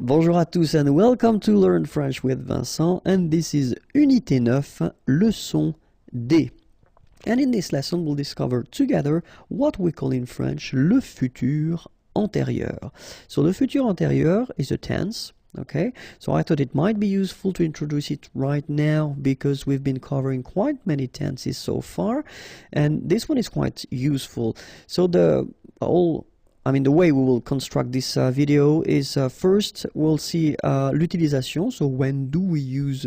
Bonjour à tous and welcome to Learn French with Vincent, and this is Unité 9, leçon D. And in this lesson we'll discover together what we call in French le futur antérieur. So le futur antérieur is a tense, okay? So I thought it might be useful to introduce it right now because we've been covering quite many tenses so far, and this one is quite useful. So the way we will construct this video is first we'll see l'utilisation, so when do we use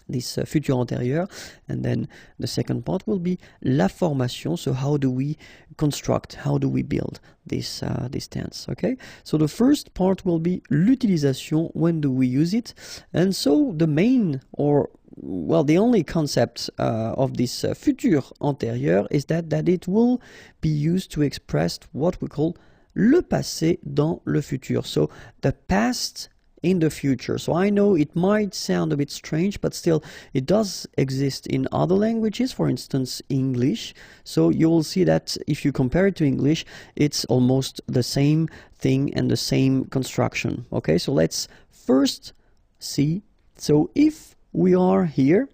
this futur antérieur, and then the second part will be la formation, so how do we construct, how do we build this tense, okay? So the first part will be l'utilisation, when do we use it, and so the main, or well, the only concept of this futur antérieur is that it will be used to express what we call le passé dans le futur, so the past in the future. So I know it might sound a bit strange, but still it does exist in other languages, for instance English. So you will see that if you compare it to English, it's almost the same thing and the same construction. Okay, so let's first see. So if we are here,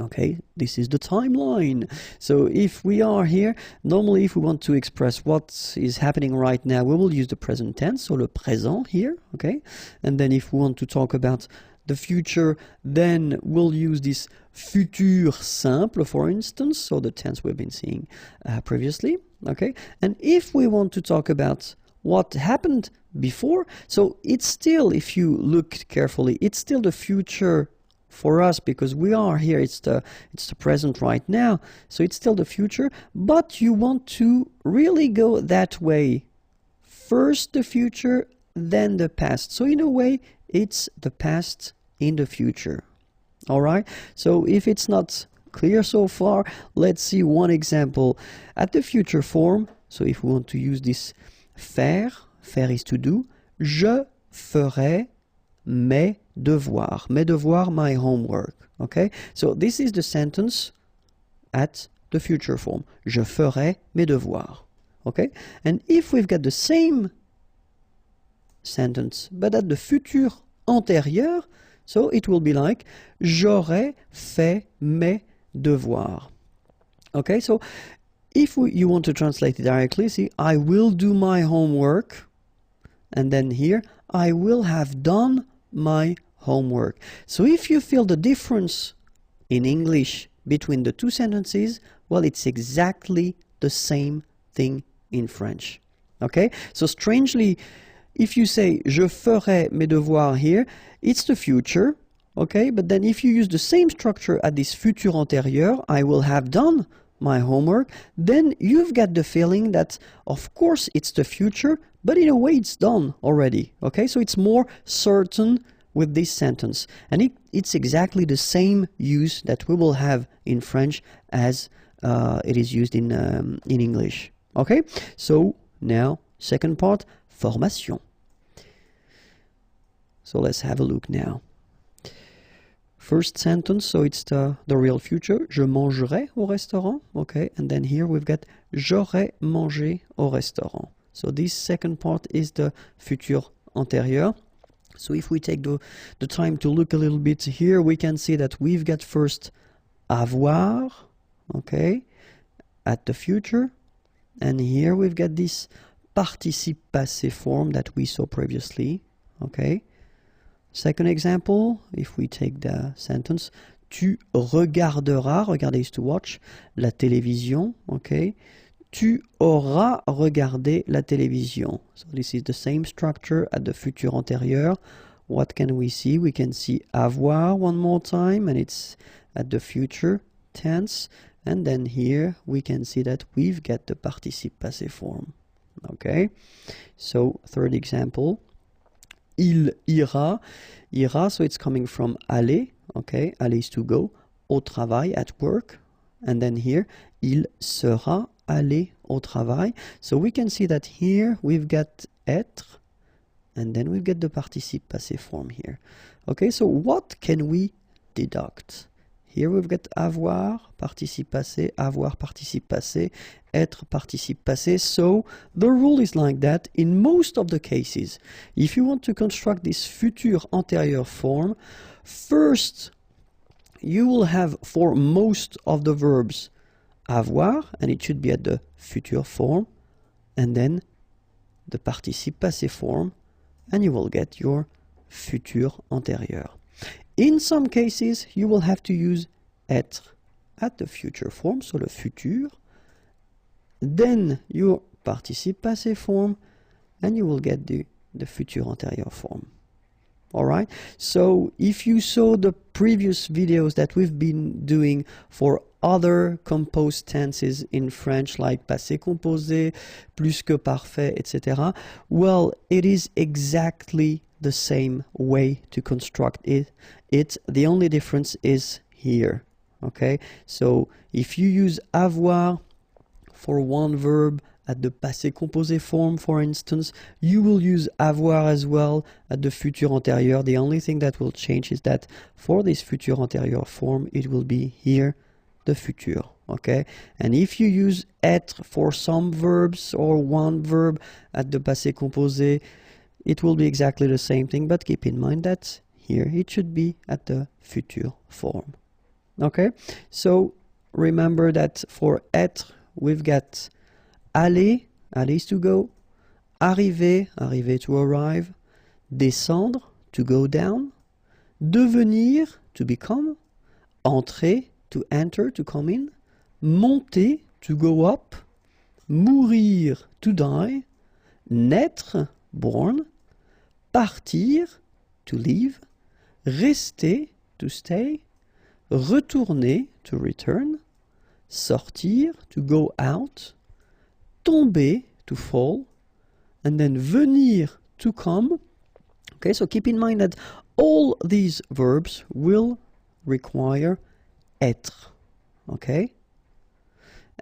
okay, this is the timeline. So if we are here, normally if we want to express what is happening right now, we will use the present tense, so le présent here, okay? And then if we want to talk about the future, then we'll use this futur simple, for instance, so the tense we've been seeing previously, okay? And if we want to talk about what happened before, so it's still, if you look carefully, it's still the future for us because we are here, it's the present right now, so it's still the future, but you want to really go that way. First the future, then the past. So in a way, it's the past in the future. All right? So if it's not clear so far, let's see one example. At the future form, so if we want to use this faire is to do, je ferai mes devoirs, my homework, okay? So this is the sentence at the future form. Je ferai mes devoirs, okay? And if we've got the same sentence, but at the futur antérieur, so it will be like j'aurais fait mes devoirs, okay? So if you want to translate it directly, see, I will do my homework, and then here, I will have done my homework. So if you feel the difference in English between the two sentences, well, it's exactly the same thing in French. Okay? So strangely, if you say je ferai mes devoirs here, it's the future, okay? But then if you use the same structure at this futur antérieur, I will have done my homework, then you've got the feeling that of course it's the future, but in a way it's done already, okay? So it's more certain with this sentence, and it's exactly the same use that we will have in French as it is used in English, okay? So now second part, formation. So let's have a look now. First sentence, so it's the real future. Je mangerai au restaurant, okay? And then here we've got j'aurais mangé au restaurant. So this second part is the futur antérieur. So if we take the time to look a little bit here, we can see that we've got first avoir, okay, at the future. And here we've got this participe passé form that we saw previously, okay? Second example, if we take the sentence, tu regarderas, regarder is to watch, la télévision, okay? Tu auras regardé la télévision. So this is the same structure at the futur antérieur. What can we see? We can see avoir one more time, and it's at the future tense. And then here we can see that we've got the participe passé form, okay? So third example, il ira, so it's coming from aller, okay? Aller is to go, au travail, at work. And then here, il sera aller au travail. So we can see that here we've got être, and then we've got the participe passé form here. Okay, so what can we deduct Here we've got avoir, participe passé, avoir, participe passé, être, participe passé. So the rule is like that in most of the cases. If you want to construct this futur antérieur form, first you will have for most of the verbs avoir, and it should be at the future form, and then the participe passé form, and you will get your futur antérieur. In some cases, you will have to use être at the future form, so le futur, then your participe passé form, and you will get the futur antérieur form. Alright, so if you saw the previous videos that we've been doing for other composed tenses in French, like passé composé, plus que parfait, etc., well, it is exactly the same way to construct it. The only difference is here. Okay, so if you use avoir for one verb at the passé composé form, for instance, you will use avoir as well at the futur antérieur. The only thing that will change is that for this futur antérieur form, it will be here the futur. Okay, and if you use être for some verbs or one verb at the passé composé, it will be exactly the same thing, but keep in mind that here it should be at the futur form. Okay, so remember that for être, we've got aller, aller is to go, arriver, arriver to arrive, descendre, to go down, devenir, to become, entrer, to enter, to come in, monter, to go up, mourir, to die, naître, born, partir, to leave, rester, to stay, retourner, to return, sortir, to go out, tomber, to fall, and then venir, to come. Okay, so keep in mind that all these verbs will require être. Okay?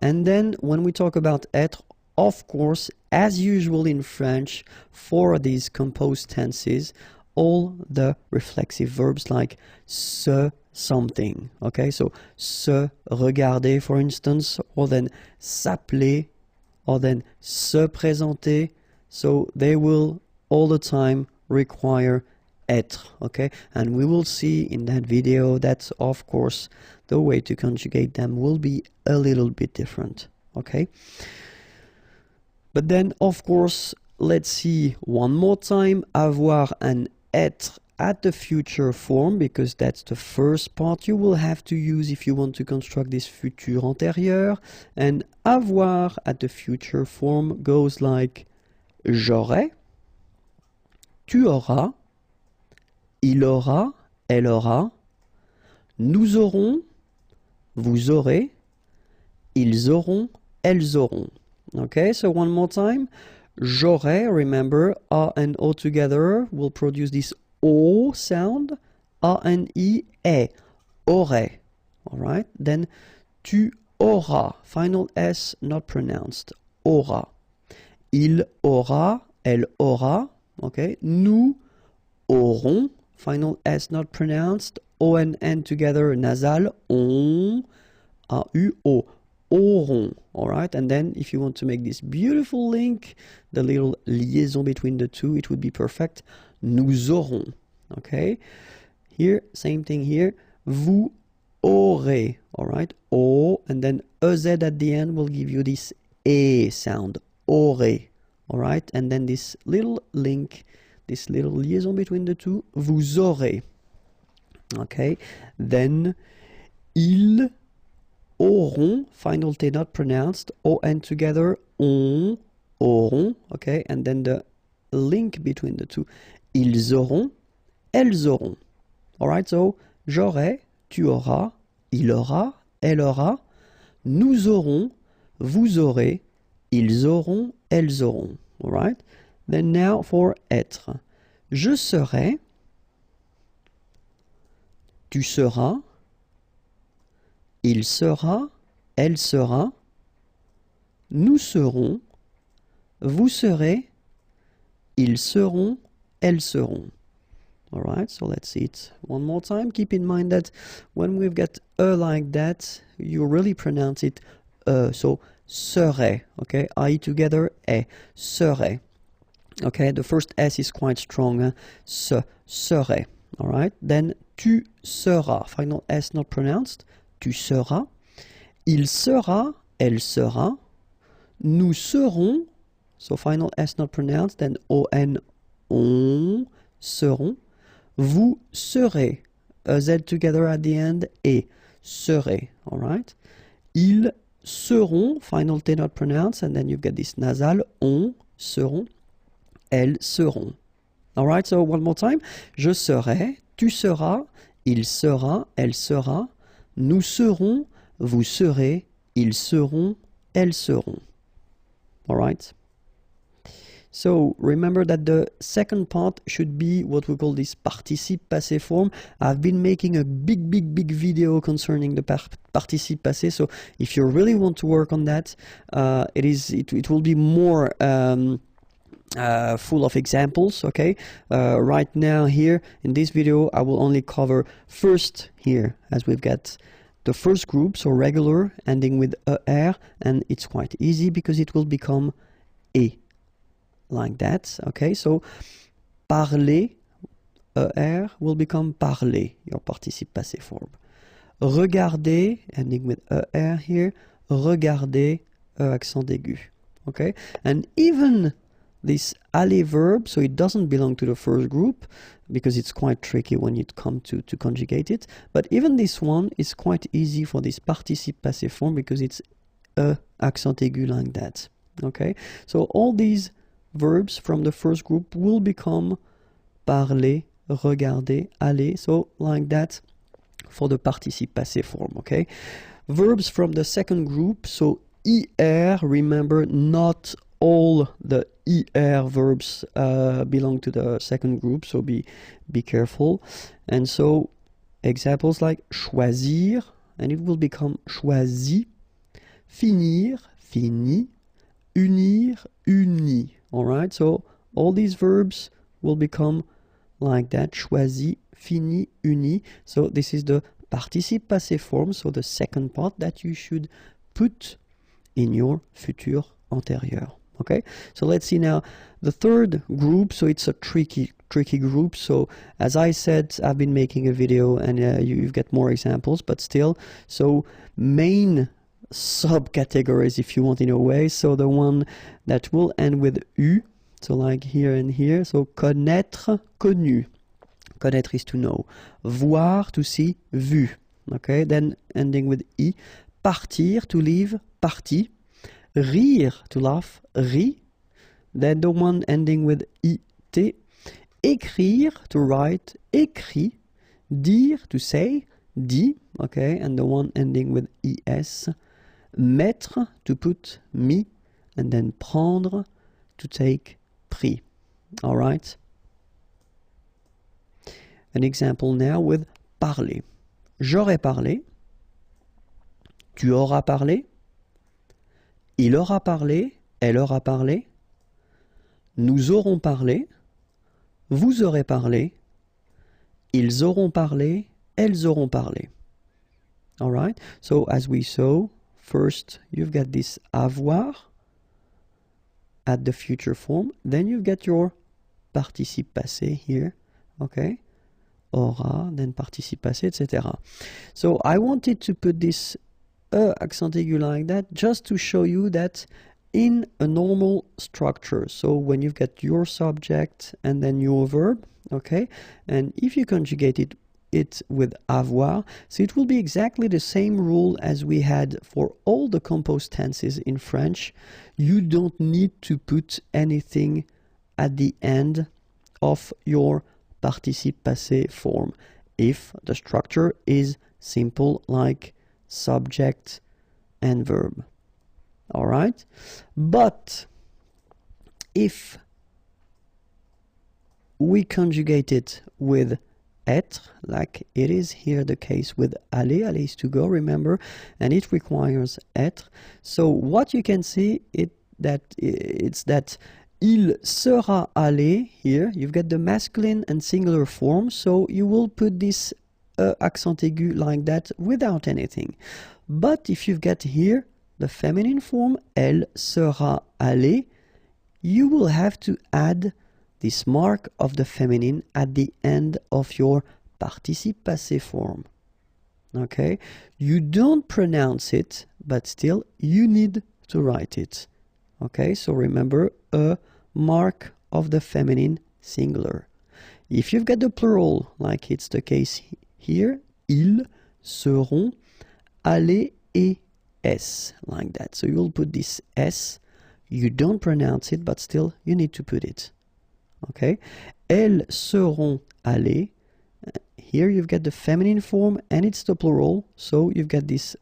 And then when we talk about être, of course, as usual in French, for these composed tenses, all the reflexive verbs like se, something. Okay, so se regarder, for instance, or then s'appeler, or then se présenter. So they will all the time require être. Okay, and we will see in that video that, of course, the way to conjugate them will be a little bit different. Okay. But then, of course, let's see one more time avoir and être at the future form, because that's the first part you will have to use if you want to construct this futur antérieur. And avoir at the future form goes like j'aurai, tu auras, il aura, elle aura, nous aurons, vous aurez, ils auront, elles auront. Okay, so one more time. J'aurai, remember, A and O together will produce this O sound. A and E, aurait. Alright, then tu auras, final S not pronounced, aura. Il aura, elle aura. Okay, nous aurons, final S not pronounced, O and N together, nasal, on, A-U-O. Auront, all right? And then if you want to make this beautiful link, the little liaison between the two, it would be perfect. Nous aurons, okay? Here, same thing here. Vous aurez, all right? O, and then EZ at the end will give you this E sound, aurez, all right? And then this little link, this little liaison between the two, vous aurez, okay? Then, ils auront, final T not pronounced, O-N together, on, auront, okay, and then the link between the two, ils auront, elles auront. Alright, so, j'aurai, tu auras, il aura, elle aura, nous aurons, vous aurez, ils auront, elles auront. Alright, then now for être. Je serai, tu seras, il sera, elle sera, nous serons, vous serez, ils seront, elles seront. All right, so let's see it one more time. Keep in mind that when we've got like that, you really pronounce it so serait, okay? I together, serait. Okay, the first S is quite strong, serait. All right, then tu seras, final S not pronounced, tu seras. Il sera, elle sera. Nous serons, so final S not pronounced, then on, on, seront. Vous serez, Z together at the end, et serez, all right? Ils seront, final T not pronounced, and then you've got this nasal, on, seront, elles seront. All right, so one more time. Je serai, tu seras, il sera, elle sera, nous serons, vous serez, ils seront, elles seront. All right? So remember that the second part should be what we call this participe passé form. I've been making a big video concerning the participe passé. So if you really want to work on that, it will be more full of examples. Okay. Right now here in this video, I will only cover first here, as we've got the first group, so regular ending with er, and it's quite easy because it will become e. Like that, okay? So, parler, er, will become parler, your participe passé form. Regarder, ending with er here, regarder, accent aigu, okay? And even this aller verb, so it doesn't belong to the first group, because it's quite tricky when you come to conjugate it, but even this one is quite easy for this participe passé form, because it's accent aigu like that, okay? So all these verbs from the first group will become parler, regarder, aller, so like that for the participe passé form, okay? Verbs from the second group, so er, remember not all the er verbs belong to the second group, so be careful. And so examples like choisir, and it will become choisi, finir, fini, unir, uni. All right, so all these verbs will become like that, choisi, fini, uni. So this is the participe passé form, so the second part that you should put in your futur antérieur. Okay, so let's see now the third group. So it's a tricky group. So as I said, I've been making a video, and you've got more examples, but still, so main subcategories, if you want, in a way. So the one that will end with U, so like here and here. So connaître, connu. Connaître is to know. Voir, to see, vu. Okay, then ending with I. Partir, to leave, parti. Rire, to laugh, ri. Then the one ending with it. Écrire, to write, écrit. Dire, to say, dit. Okay, and the one ending with es. Mettre, to put, mis. And then prendre, to take, pris. All right. An example now with parler. J'aurais parlé. Tu auras parlé. Il aura parlé. Elle aura parlé. Nous aurons parlé. Vous aurez parlé. Ils auront parlé. Elles auront parlé. All right. So as we saw, first you've got this avoir at the future form. Then you've got your participe passé here. Okay. Aura, then participe passé, etc. So I wanted to put this accent aigu like that just to show you that in a normal structure, so when you've got your subject and then your verb, okay, and if you conjugate it with avoir, so it will be exactly the same rule as we had for all the composed tenses in French. You don't need to put anything at the end of your participe passé form if the structure is simple, like subject and verb. All right, but if we conjugate it with être, like it is here the case with aller is to go, remember, and it requires être. So what you can see it's that Il sera allé. Here, you've got the masculine and singular form, so you will put this accent aigu like that without anything. But if you've got here the feminine form, elle sera allée, you will have to add this mark of the feminine at the end of your participe passé form. Okay? You don't pronounce it, but still you need to write it. Okay? So remember, a mark of the feminine singular. If you've got the plural, like it's the case here, ils seront allés et s, like that. So you'll put this s. You don't pronounce it, but still you need to put it. Okay? Elles seront allées. Here you've got the feminine form and it's the plural. So you've got this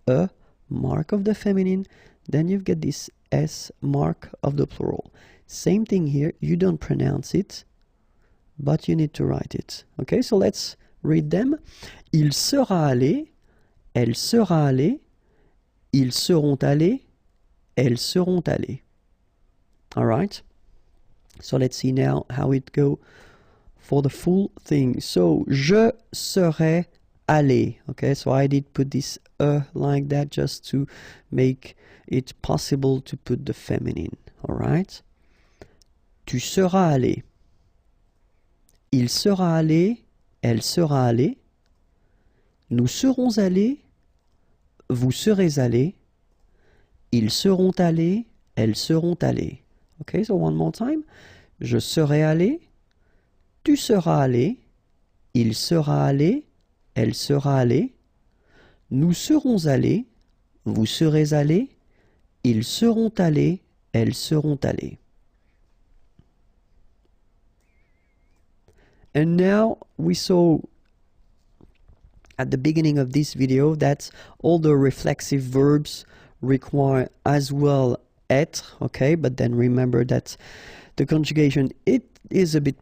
a mark of the feminine. Then you've got this s mark of the plural. Same thing here. You don't pronounce it, but you need to write it. Okay? So let's read them. Il sera allé. Elle sera allée. Ils seront allés. Elles seront allées. All right? So let's see now how it goes for the full thing. So, je serai allé. Okay, so I did put this like that just to make it possible to put the feminine. All right? Tu seras allé. Il sera allé. Elle sera allée. Nous serons allés. Vous serez allés. Ils seront allés. Elles seront allées. Okay, so one more time. Je serai allé. Tu seras allé. Il sera allé. Elle sera allée. Nous serons allés. Vous serez allés. Ils seront allés. Elles seront allées. And now we saw at the beginning of this video that all the reflexive verbs require as well être, okay? But then remember that the conjugation, it is a bit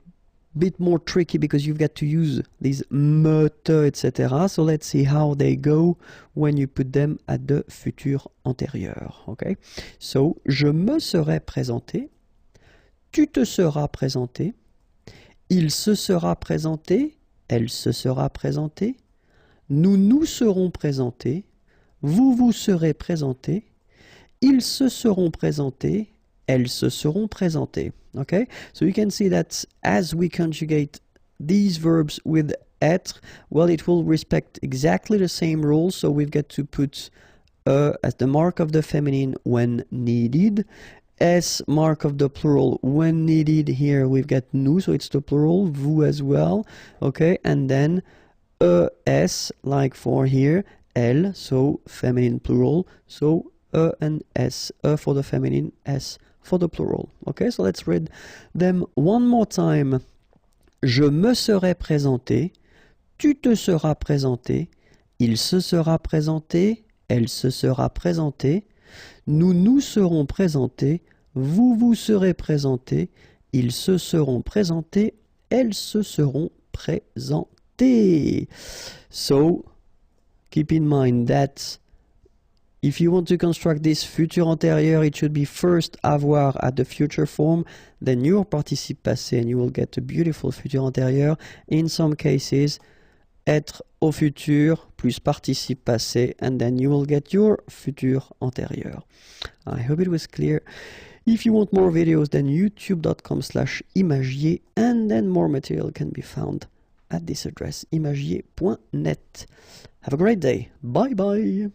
more tricky because you've got to use these meute, etc. So let's see how they go when you put them at the futur antérieur, okay? So, je me serai présenté, tu te seras présenté, il se sera présenté, elle se sera présentée, nous nous serons présentés, vous vous serez présentés, ils se seront présentés, elles se seront présentées. Okay? So you can see that as we conjugate these verbs with être, well, it will respect exactly the same rules. So we've got to put as the mark of the feminine when needed, S mark of the plural when needed. Here we've got nous, so it's the plural, vous as well. Okay, and then S like for here, elle, so feminine plural, so and S, for the feminine, S for the plural. Okay, so let's read them one more time. Je me serai présenté, tu te seras présenté, il se sera présenté, elle se sera présentée, nous nous serons présentés, vous vous serez présentés, ils se seront présentés, elles se seront présentées. So, keep in mind that if you want to construct this futur antérieur, it should be first avoir at the future form, then your participe passé, and you will get a beautiful futur antérieur. In some cases, être au futur plus participe passé, and then you will get your futur antérieur. I hope it was clear. If you want more videos, then youtube.com/imagier, and then more material can be found at this address, imagier.net. Have a great day. Bye bye.